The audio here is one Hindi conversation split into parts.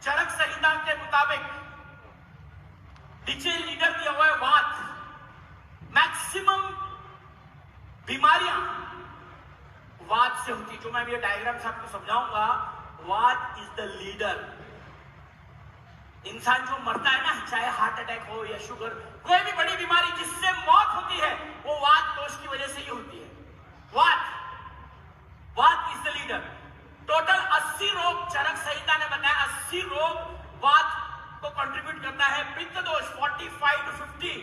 चरक संहिता के मुताबिक नीचे लीडर दिया हुआ है वात। मैक्सिमम बीमारियां वात से होती, जो मैं ये डायग्राम से आपको समझाऊंगा। वात इज द लीडर। इंसान जो मरता है ना, चाहे हार्ट अटैक हो या शुगर, कोई भी बड़ी बीमारी जिससे मौत होती है, वो वात दोष की वजह से ही होती है। वात इज द लीडर। टोटल 80 रोग चरक संहिता ने बताया, 80 रोग वात को कंट्रीब्यूट करता है। पित्त दोष 45 to 50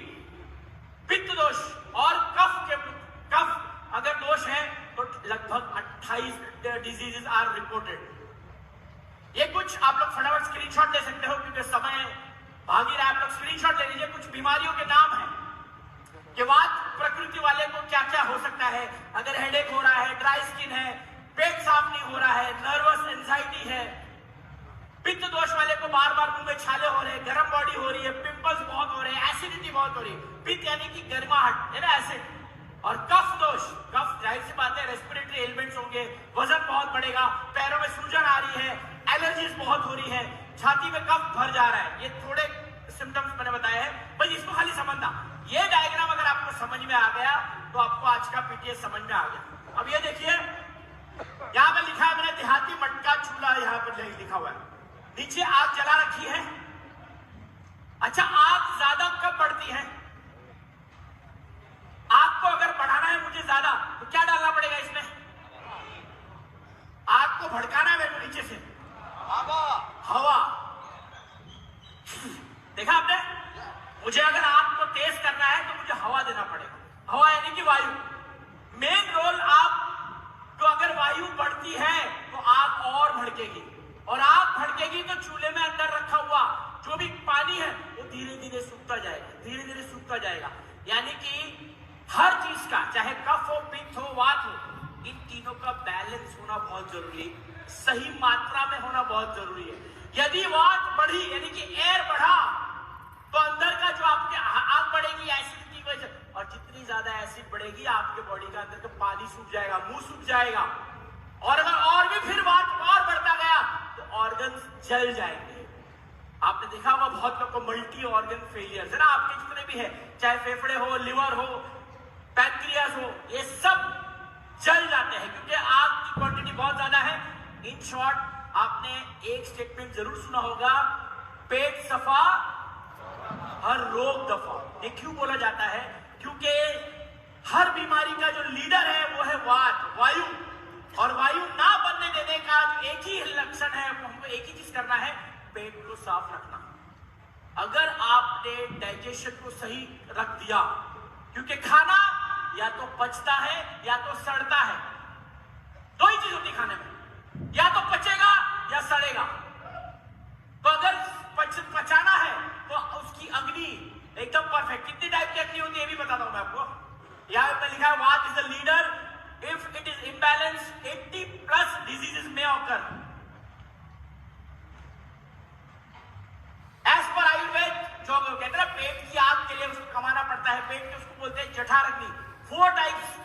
पित्त दोष, और कफ अगर दोष है तो लगभग 28 डिजीजेस आर रिपोर्टेड। ये कुछ आप लोग फटाफट स्क्रीनशॉट ले सकते हो क्योंकि समय भाग ही रहा है। आप लोग स्क्रीनशॉट ले लीजिए। कुछ बीमारियों के नाम हैं कि वात प्रकृति वाले को क्या क्या हो सकता है। अगर हेडेक हो रहा है, ड्राई स्किन है, पेट साफ नहीं हो रहा है, नर्वस एंजाइटी है। पित्त दोष वाले को बार बार मुंह में छाले हो रहे हैं, गर्म बॉडी हो रही है, पिंपल्स बहुत हो रहे हैं, एसिडिटी बहुत हो रही है। पित्त यानी कि गर्माहट है ना, एसिड। और कफ दोष, कफ जाहिर सी बात है रेस्पिरेटरी एलिमेंट्स होंगे, वजन बहुत बढ़ेगा, पैरों में सूजन आ रही है, एलर्जीज बहुत हो रही है, छाती में कफ भर जा रहा है। ये थोड़े सिम्टम्स मैंने बताए हैं, बस इसको खाली समझना। ये डायग्राम अगर आपको समझ में आ गया तो आपको आज का पीटीएस समझ में आ गया। अब ये देखिए, यहां पर लिखा है मैंने देहाती मटका चूल्हा, यहां पर लिखा हुआ है। नीचे आग जला रखी है। अच्छा, आग ज्यादा कब बढ़ती है? आग को अगर बढ़ाना है मुझे ज्यादा, तो क्या डालना पड़ेगा इसमें? आग को भड़काना है मेरे नीचे से हवा। देखा आपने? मुझे अगर आग को तेज करना है तो मुझे हवा देना पड़ेगा। हवा यानी कि वायु। मेन रोल आप तो अगर वायु बढ़ती है तो आग और भड़केगी, और आग भड़केगी तो चूल्हे में अंदर रखा हुआ जो भी पानी है वो धीरे धीरे सूखता जाएगा, धीरे धीरे सूखता जाएगा। यानी कि हर चीज का, चाहे कफ हो, पित्त हो, वात हो, इन तीनों का बैलेंस होना बहुत जरूरी है, सही मात्रा में होना बहुत जरूरी है। यदि वात बढ़ी यानी कि एयर बढ़ा तो अंदर का जो आपके आग बढ़ेगी एसिडिटी की वजह से, और जितनी ज्यादा एसिड बढ़ेगी आपके बॉडी का अंदर का पानी सूख जाएगा, मुंह सूख जाएगा। और अगर और भी फिर वात और बढ़ता गया तो ऑर्गन्स जल जाएंगे। आपने देखा होगा बहुत लोग को मल्टी ऑर्गन फेलियर है ना, आपके जितने भी है, चाहे फेफड़े हो, लिवर हो, पैंक्रियास हो, ये सब जल जाते हैं क्योंकि आग की क्वांटिटी बहुत ज्यादा है। इन शॉर्ट, आपने एक स्टेटमेंट जरूर सुना होगा, पेट सफा हर रोग दफा। ये क्यों बोला जाता है? क्योंकि हर बीमारी का जो लीडर है वो है वात, वायु। और वायु ना बनने देने का जो एक ही लक्षण है, हमको एक ही चीज करना है, पेट को साफ रखना। अगर आपने डाइजेशन को सही रख दिया, क्योंकि खाना या तो पचता है या तो सड़ता है, दो ही चीज होती है खाने में, या तो पचेगा या सड़ेगा। तो अगर पचाना है तो उसकी अग्नि एकदम परफेक्ट। कितनी टाइप की अग्नि होती है ये भी बताता हूं मैं आपको। यहां पे लिखा है वात is the leader, if it is imbalance 80+ diseases में ऑकर। एज पर आयुर्वेद, जो कहते हैं ना पेट की आग के लिए उसको कमाना पड़ता है, पेट के उसको बोलते हैं जठर अग्नि। 4 टाइप्स,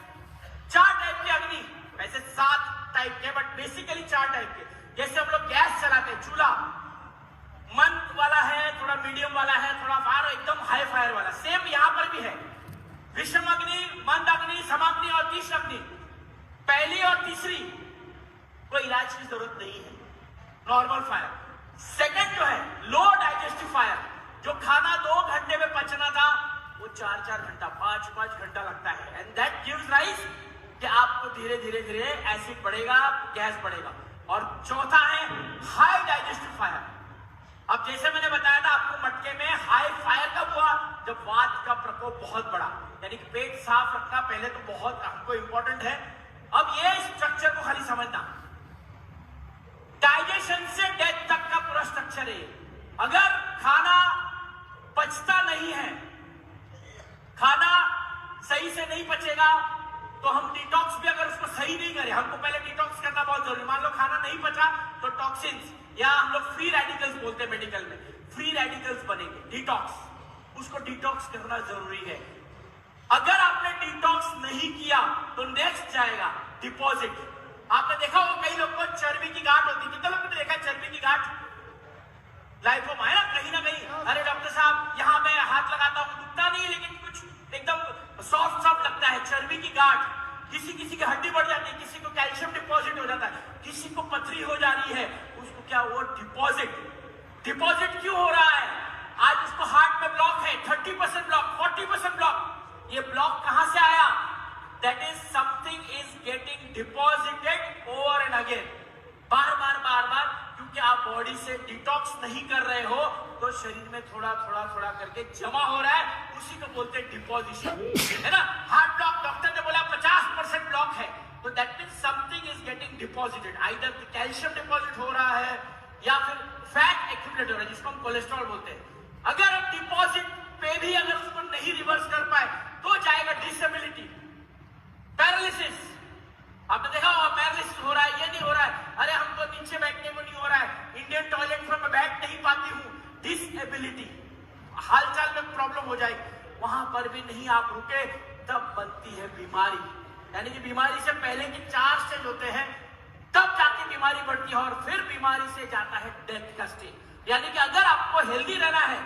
4 टाइप की अग्नि, वैसे 7 टाइप के, बट बेसिकली 4 टाइप के। जैसे हम लोग गैस चलाते हैं, चूल्हा मंद वाला है, थोड़ा मीडियम वाला है, थोड़ा फायर, एकदम हाई फायर वाला। सेम यहां पर भी है, विषम अग्नि, मंद अग्नि, समाग्नि और तीक्ष्ण अग्नि। पहली और तीसरी कोई इलाज की जरूरत नहीं है, नॉर्मल फायर। सेकंड जो है लो डाइजेस्टिव फायर, जो खाना 2 घंटे में पचना था वो 4-4 घंटा, 5-5 घंटा लगता है। एंड दैट गिव्स राइज कि आपको धीरे धीरे धीरे एसिड बढ़ेगा, गैस बढ़ेगा। और चौथा है हाई डाइजेस्टिव फायर। अब जैसे मैंने बताया था आपको, मटके में हाई फायर कब हुआ? जब वात का प्रकोप बहुत बड़ा, यानी कि पेट साफ रखना पहले तो बहुत हमको इंपॉर्टेंट है। अब ये स्ट्रक्चर को खाली समझना, डाइजेशन से डेथ तक का पूरा स्ट्रक्चर है। अगर खाना पचता नहीं है, खाना सही से नहीं पचेगा, तो हम डिटॉक्स भी अगर उसको सही नहीं करें, हमको पहले डिटॉक्स करना बहुत जरूरी। मान लो खाना नहीं पचा तो टॉक्सिन्स, या हम लोग फ्री रेडिकल्स बोलते हैं मेडिकल में, फ्री रेडिकल्स बनेंगे, डिटॉक्स, उसको डिटॉक्स करना जरूरी है। अगर आपने डिटॉक्स नहीं किया तो नेक्स्ट जाएगा डिपॉजिट। आपने देखा होगा कई लोग को चर्बी की गांठ होती है, कितने लोगों ने देखा चर्बी की गांठ? लाइफोमा है ना कहीं, अरे डॉक्टर साहब यहाँ मैं हाथ लगाता हूँ दुखता नहीं लेकिन कुछ एकदम सॉफ्ट सॉफ्ट लगता है, चर्बी की गांठ, किसी किसी की हड्डी बढ़ जाती है, किसी को कैल्शियम डिपॉजिट हो जाता है, किसी को पथरी हो जा रही है, उसको क्या वो डिपॉजिट क्यों हो रहा है? आज उसको हार्ट में ब्लॉक है, 30% ब्लॉक, 40% ब्लॉक। ये ब्लॉक कहां से आया? That is something is getting deposited over and again, बार बार, क्योंकि आप बॉडी से डिटॉक्स नहीं कर रहे हो तो शरीर में थोड़ा करके जमा हो रहा है, उसी को बोलते हैं डिपॉजिशन, है ना। हार्ट ब्लॉक डॉक्टर ने बोला 50% ब्लॉक है, तो that means something is getting deposited, either calcium deposit हो रहा है या फिर फैट एक्यूमुलेट हो रहा है, जिसको हम कोलेस्ट्रॉल बोलते हैं। अगर हम डिपॉजिट पे भी अगर उसको नहीं रिवर्स कर पाए तो जाएगा डिसेबिलिटी, पैरालिसिस। आपने देखा होगा पैरालिसिस हो रहा है, ये नहीं हो रहा है, अरे हमको नीचे बैठने को नहीं हो रहा है, इंडियन टॉयलेट में मैं बैठ नहीं पाती हूँ, डिसेबिलिटी, हालचाल में प्रॉब्लम हो जाएगी। वहां पर भी नहीं आप रुके तब बनती है बीमारी, यानी कि बीमारी से पहले के 4 स्टेज होते हैं, तब जाके बीमारी बढ़ती है और फिर बीमारी से जाता है डेथ का स्टेज। यानी कि अगर आपको हेल्दी रहना है